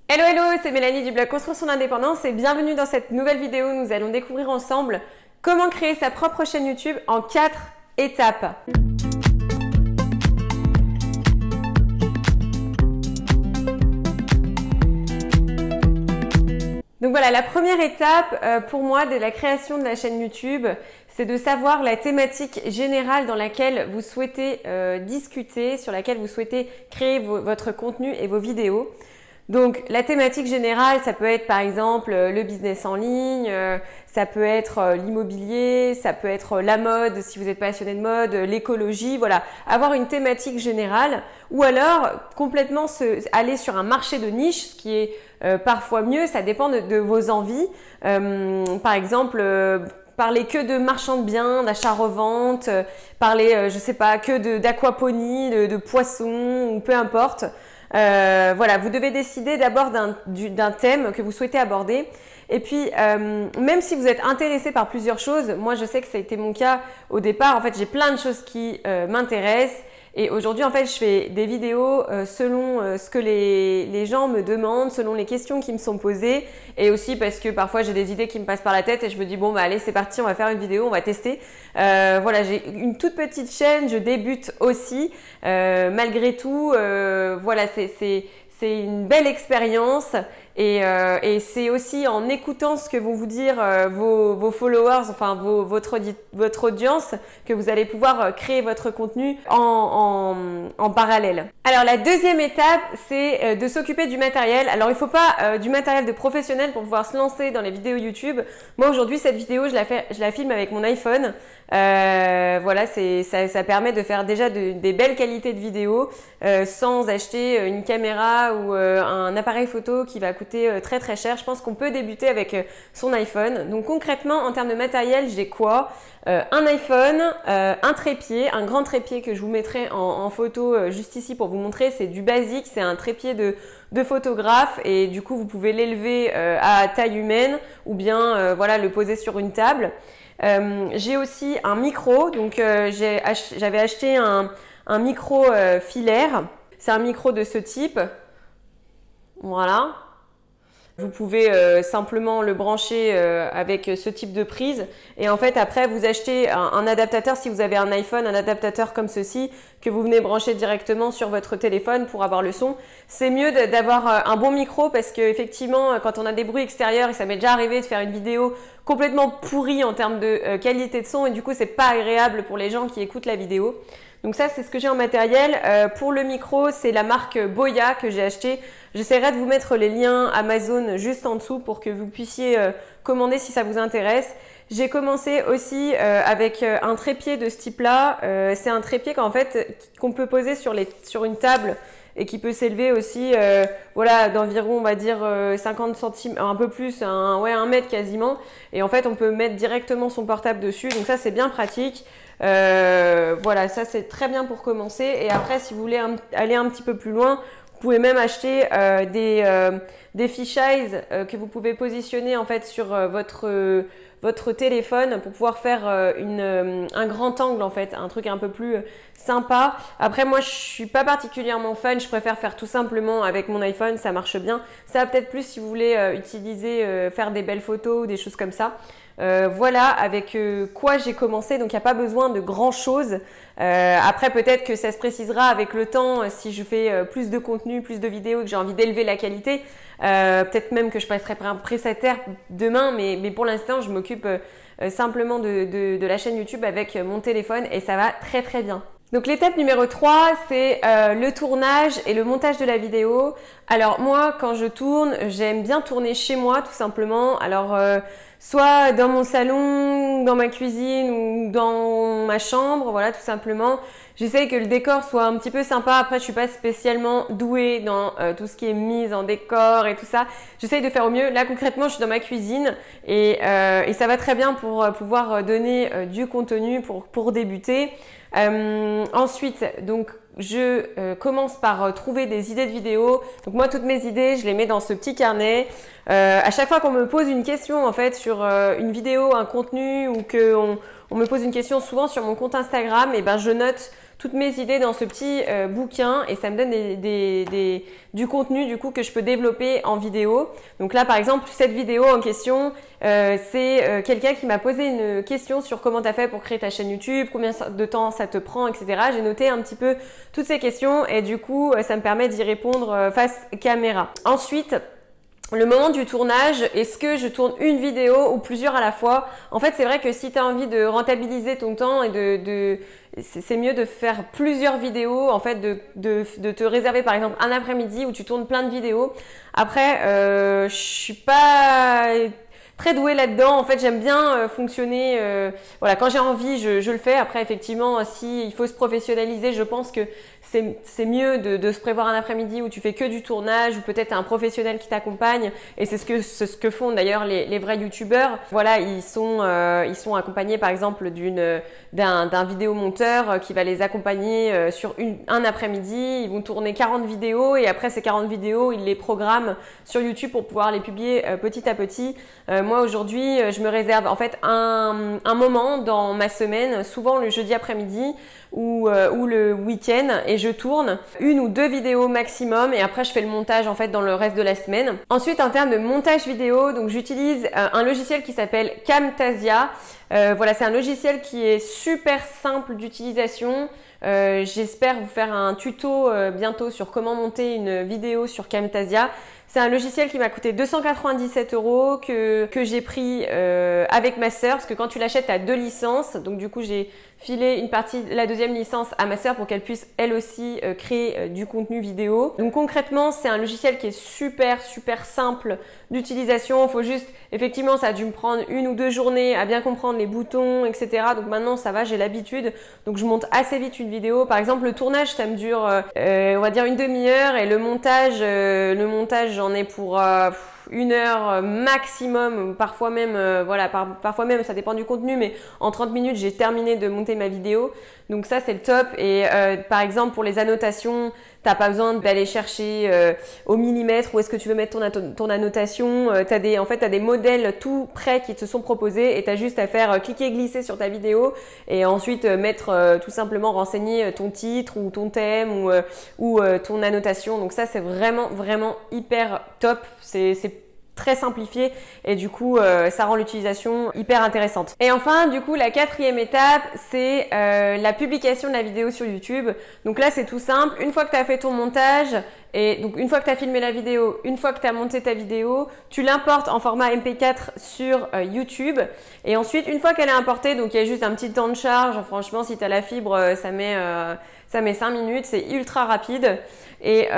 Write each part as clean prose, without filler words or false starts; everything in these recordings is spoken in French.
Hello hello, c'est Mélanie du blog Construire son indépendance et bienvenue dans cette nouvelle vidéo où nous allons découvrir ensemble comment créer sa propre chaîne YouTube en 4 étapes. Donc voilà, la première étape pour moi de la création de la chaîne YouTube, c'est de savoir la thématique générale dans laquelle vous souhaitez discuter, sur laquelle vous souhaitez créer votre contenu et vos vidéos. Donc la thématique générale, ça peut être par exemple le business en ligne, ça peut être l'immobilier, ça peut être la mode si vous êtes passionné de mode, l'écologie, voilà. Avoir une thématique générale ou alors complètement aller sur un marché de niche, ce qui est parfois mieux, ça dépend de vos envies. Par exemple, parler que de marchand de biens, d'achat-revente, parler, je sais pas, que d'aquaponie, de poissons ou peu importe. Voilà, vous devez décider d'abord d'un thème que vous souhaitez aborder. Et puis, même si vous êtes intéressé par plusieurs choses, moi je sais que ça a été mon cas au départ. En fait, j'ai plein de choses qui m'intéressent. Et aujourd'hui, en fait, je fais des vidéos selon ce que les gens me demandent, selon les questions qui me sont posées. Et aussi parce que parfois, j'ai des idées qui me passent par la tête et je me dis, bon, bah allez, c'est parti, on va faire une vidéo, on va tester. Voilà, j'ai une toute petite chaîne, je débute aussi. Malgré tout, voilà, c'est une belle expérience. Et c'est aussi en écoutant ce que vont vous dire vos followers, enfin votre audience, que vous allez pouvoir créer votre contenu en parallèle. Alors la deuxième étape, c'est de s'occuper du matériel. Alors il ne faut pas du matériel de professionnel pour pouvoir se lancer dans les vidéos YouTube. Moi aujourd'hui, cette vidéo, je la filme avec mon iPhone. Voilà, ça permet de faire déjà des belles qualités de vidéo sans acheter une caméra ou un appareil photo qui va coûter très très cher. Je pense qu'on peut débuter avec son iPhone. Donc concrètement, en termes de matériel, j'ai quoi? Un iPhone, un trépied, un grand trépied que je vous mettrai en photo juste ici pour vous montrer. C'est du basique, c'est un trépied de photographe et du coup vous pouvez l'élever à taille humaine ou bien voilà, le poser sur une table. J'ai aussi un micro, donc j'avais acheté un micro filaire. C'est un micro de ce type. Voilà. Vous pouvez simplement le brancher avec ce type de prise et en fait après vous achetez un adaptateur si vous avez un iPhone, un adaptateur comme ceci que vous venez brancher directement sur votre téléphone pour avoir le son. C'est mieux d'avoir un bon micro parce que effectivement quand on a des bruits extérieurs et ça m'est déjà arrivé de faire une vidéo complètement pourrie en termes de qualité de son et du coup c'est pas agréable pour les gens qui écoutent la vidéo. Donc ça, c'est ce que j'ai en matériel. Pour le micro, c'est la marque Boya que j'ai acheté. J'essaierai de vous mettre les liens Amazon juste en dessous pour que vous puissiez commander si ça vous intéresse. J'ai commencé aussi avec un trépied de ce type-là. C'est un trépied qu'on peut poser sur une table et qui peut s'élever aussi voilà, d'environ on va dire 50 cm, un peu plus, un mètre quasiment. Et en fait, on peut mettre directement son portable dessus. Donc ça, c'est bien pratique. Voilà, ça c'est très bien pour commencer et après si vous voulez aller un petit peu plus loin, vous pouvez même acheter des fisheyes que vous pouvez positionner en fait sur votre téléphone pour pouvoir faire un grand angle en fait, un truc un peu plus sympa. Après moi je suis pas particulièrement fan, je préfère faire tout simplement avec mon iPhone, ça marche bien. Ça va peut-être plus si vous voulez faire des belles photos ou des choses comme ça. Voilà avec quoi j'ai commencé, donc il n'y a pas besoin de grand chose. Après peut-être que ça se précisera avec le temps si je fais plus de contenu, plus de vidéos et que j'ai envie d'élever la qualité. Peut-être même que je passerai par un prestataire demain, mais pour l'instant je m'occupe simplement de la chaîne YouTube avec mon téléphone et ça va très très bien. Donc l'étape numéro 3, c'est le tournage et le montage de la vidéo. Alors moi, quand je tourne, j'aime bien tourner chez moi tout simplement. Alors soit dans mon salon, dans ma cuisine ou dans ma chambre, voilà tout simplement. J'essaye que le décor soit un petit peu sympa. Après, je suis pas spécialement douée dans tout ce qui est mise en décor et tout ça. J'essaye de faire au mieux. Là, concrètement, je suis dans ma cuisine et ça va très bien pour pouvoir donner du contenu pour débuter. Ensuite, donc je commence par trouver des idées de vidéos. Donc moi, toutes mes idées, je les mets dans ce petit carnet. À chaque fois qu'on me pose une question en fait sur une vidéo, un contenu ou qu'on me pose une question souvent sur mon compte Instagram, et ben je note toutes mes idées dans ce petit bouquin et ça me donne du contenu du coup que je peux développer en vidéo. Donc là par exemple cette vidéo en question c'est quelqu'un qui m'a posé une question sur comment tu as fait pour créer ta chaîne YouTube, combien de temps ça te prend, etc. J'ai noté un petit peu toutes ces questions et du coup ça me permet d'y répondre face caméra. Ensuite, le moment du tournage, est-ce que je tourne une vidéo ou plusieurs à la fois? En fait, c'est vrai que si tu as envie de rentabiliser ton temps et c'est mieux de faire plusieurs vidéos, en fait, de te réserver par exemple un après-midi où tu tournes plein de vidéos. Après, je suis pas très douée là-dedans. En fait, j'aime bien fonctionner. Voilà, quand j'ai envie, je le fais. Après, effectivement, si il faut se professionnaliser, je pense que c'est mieux de se prévoir un après-midi où tu fais que du tournage ou peut-être un professionnel qui t'accompagne. Et c'est ce que font d'ailleurs les vrais youtubeurs. Voilà, ils sont accompagnés par exemple d'un vidéomonteur qui va les accompagner sur un après-midi. Ils vont tourner 40 vidéos et après ces 40 vidéos, ils les programment sur YouTube pour pouvoir les publier petit à petit. Moi aujourd'hui, je me réserve en fait un moment dans ma semaine, souvent le jeudi après-midi ou le week-end, et je tourne une ou deux vidéos maximum et après je fais le montage en fait dans le reste de la semaine. Ensuite en termes de montage vidéo, donc j'utilise un logiciel qui s'appelle Camtasia. Voilà, c'est un logiciel qui est super simple d'utilisation. J'espère vous faire un tuto bientôt sur comment monter une vidéo sur Camtasia. C'est un logiciel qui m'a coûté 297 € que j'ai pris avec ma sœur parce que quand tu l'achètes, tu as 2 licences. Donc du coup, j'ai filé une partie de la deuxième licence à ma sœur pour qu'elle puisse elle aussi créer du contenu vidéo. Donc concrètement, c'est un logiciel qui est super simple d'utilisation. Il faut juste, effectivement, ça a dû me prendre 1 ou 2 journées à bien comprendre les boutons, etc. Donc maintenant, ça va, j'ai l'habitude. Donc je monte assez vite une vidéo. Par exemple, le tournage, ça me dure, on va dire une demi-heure et le montage, j'en ai pour 1 heure maximum, parfois même, voilà, parfois même, ça dépend du contenu, mais en 30 minutes, j'ai terminé de monter ma vidéo. Donc ça, c'est le top. Et par exemple, pour les annotations, t'as pas besoin d'aller chercher au millimètre où est-ce que tu veux mettre ton annotation. En fait, t'as des modèles tout prêts qui te sont proposés et t'as juste à faire cliquer, glisser sur ta vidéo et ensuite mettre tout simplement renseigner ton titre ou ton thème ou ton annotation. Donc ça, c'est vraiment hyper top. C'est très simplifié et du coup ça rend l'utilisation hyper intéressante. Et enfin du coup la 4e étape c'est la publication de la vidéo sur YouTube. Donc là c'est tout simple, une fois que tu as fait ton montage et donc une fois que tu as filmé la vidéo, une fois que tu as monté ta vidéo, tu l'importes en format MP4 sur YouTube et ensuite une fois qu'elle est importée, donc il y a juste un petit temps de charge, franchement si tu as la fibre ça met 5 minutes, c'est ultra rapide. Et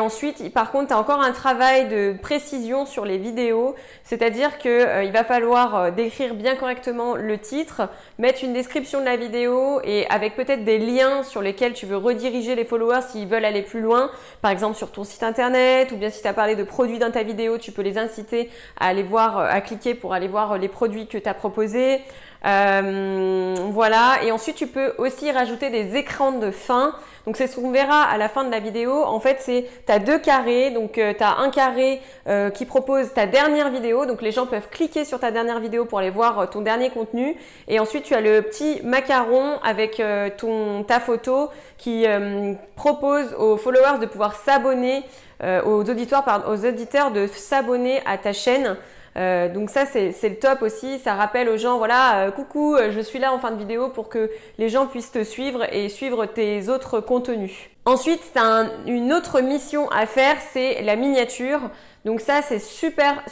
ensuite, par contre, tu as encore un travail de précision sur les vidéos, c'est-à-dire qu'il va falloir décrire bien correctement le titre, mettre une description de la vidéo et avec peut-être des liens sur lesquels tu veux rediriger les followers s'ils veulent aller plus loin, par exemple sur ton site internet ou bien si tu as parlé de produits dans ta vidéo, tu peux les inciter à aller voir, à cliquer pour aller voir les produits que tu as proposés. Voilà, et ensuite tu peux aussi rajouter des écrans de fin. Donc c'est ce qu'on verra à la fin de la vidéo. En fait, tu as 2 carrés. Donc tu as un carré qui propose ta dernière vidéo. Donc les gens peuvent cliquer sur ta dernière vidéo pour aller voir ton dernier contenu. Et ensuite tu as le petit macaron avec ta photo qui propose aux followers de pouvoir s'abonner, aux auditeurs de s'abonner à ta chaîne. Donc ça c'est le top aussi, ça rappelle aux gens voilà coucou je suis là en fin de vidéo pour que les gens puissent te suivre et suivre tes autres contenus. Ensuite tu as une autre mission à faire, c'est la miniature. Donc ça c'est super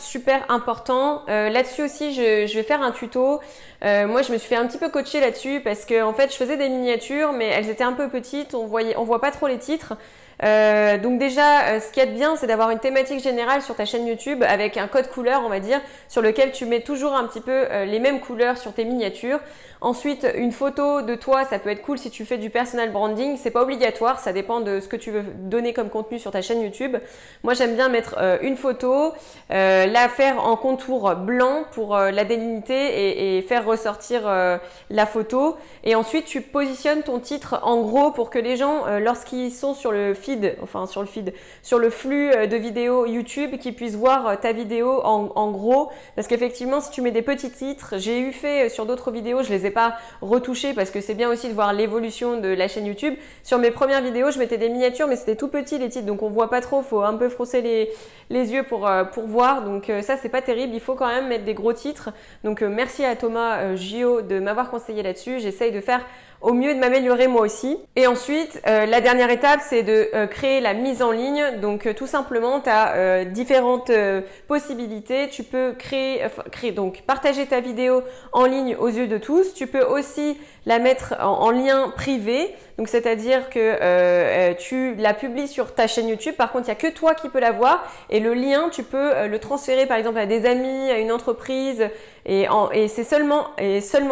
important. Là-dessus aussi je vais faire un tuto. Moi je me suis fait un petit peu coacher là-dessus parce que en fait je faisais des miniatures mais elles étaient un peu petites, on voit pas trop les titres. Donc déjà ce qui est bien c'est d'avoir une thématique générale sur ta chaîne YouTube avec un code couleur on va dire sur lequel tu mets toujours un petit peu les mêmes couleurs sur tes miniatures. Ensuite une photo de toi ça peut être cool si tu fais du personal branding, c'est pas obligatoire, ça dépend de ce que tu veux donner comme contenu sur ta chaîne YouTube. Moi j'aime bien mettre une photo, la faire en contour blanc pour la délimiter et faire ressortir la photo et ensuite tu positionnes ton titre en gros pour que les gens lorsqu'ils sont sur le feed, enfin sur le flux de vidéos YouTube qui puissent voir ta vidéo en gros. Parce qu'effectivement, si tu mets des petits titres, j'ai eu fait sur d'autres vidéos, je les ai pas retouchés parce que c'est bien aussi de voir l'évolution de la chaîne YouTube. Sur mes premières vidéos, je mettais des miniatures, mais c'était tout petit les titres, donc on voit pas trop, faut un peu froncer les yeux pour voir. Donc ça, c'est pas terrible, il faut quand même mettre des gros titres. Donc merci à Thomas Gio de m'avoir conseillé là-dessus. J'essaye de faire au mieux de m'améliorer moi aussi. Et ensuite, la dernière étape, c'est de créer la mise en ligne. Donc tout simplement, tu as différentes possibilités. Tu peux donc partager ta vidéo en ligne aux yeux de tous. Tu peux aussi la mettre en lien privé. Donc c'est-à-dire que tu la publies sur ta chaîne YouTube. Par contre, il n'y a que toi qui peux la voir. Et le lien, tu peux le transférer par exemple à des amis, à une entreprise. Et c'est seulement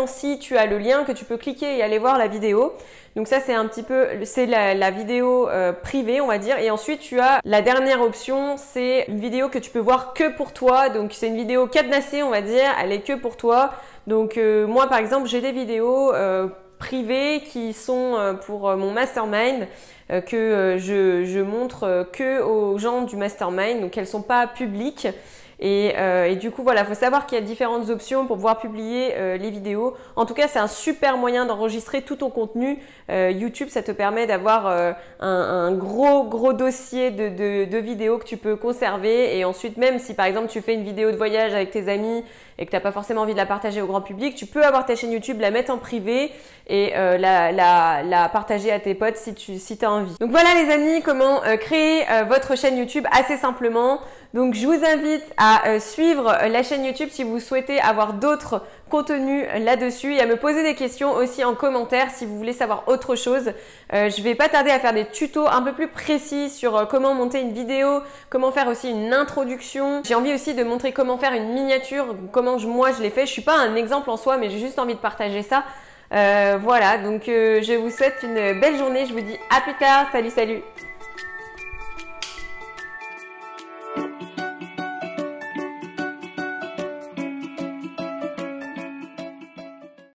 si tu as le lien que tu peux cliquer et aller voir la vidéo. Donc ça, c'est un petit peu, c'est la vidéo privée, on va dire. Et ensuite, tu as la dernière option, c'est une vidéo que tu peux voir que pour toi. Donc c'est une vidéo cadenassée, on va dire, elle est que pour toi. Donc moi, par exemple, j'ai des vidéos privées qui sont pour mon mastermind que je montre que aux gens du mastermind. Donc elles sont pas publiques. Et du coup, voilà, il faut savoir qu'il y a différentes options pour pouvoir publier les vidéos. En tout cas, c'est un super moyen d'enregistrer tout ton contenu. YouTube, ça te permet d'avoir un gros dossier de vidéos que tu peux conserver. Et ensuite, même si par exemple, tu fais une vidéo de voyage avec tes amis et que tu n'as pas forcément envie de la partager au grand public, tu peux avoir ta chaîne YouTube, la mettre en privé et la partager à tes potes si tu as envie. Donc voilà les amis, comment créer votre chaîne YouTube assez simplement. Donc je vous invite à suivre la chaîne YouTube si vous souhaitez avoir d'autres contenus là-dessus et à me poser des questions aussi en commentaire si vous voulez savoir autre chose. Je vais pas tarder à faire des tutos un peu plus précis sur comment monter une vidéo, comment faire aussi une introduction. J'ai envie aussi de montrer comment faire une miniature, comment moi je l'ai fait. Je suis pas un exemple en soi, mais j'ai juste envie de partager ça. Voilà, donc je vous souhaite une belle journée. Je vous dis à plus tard. Salut, salut!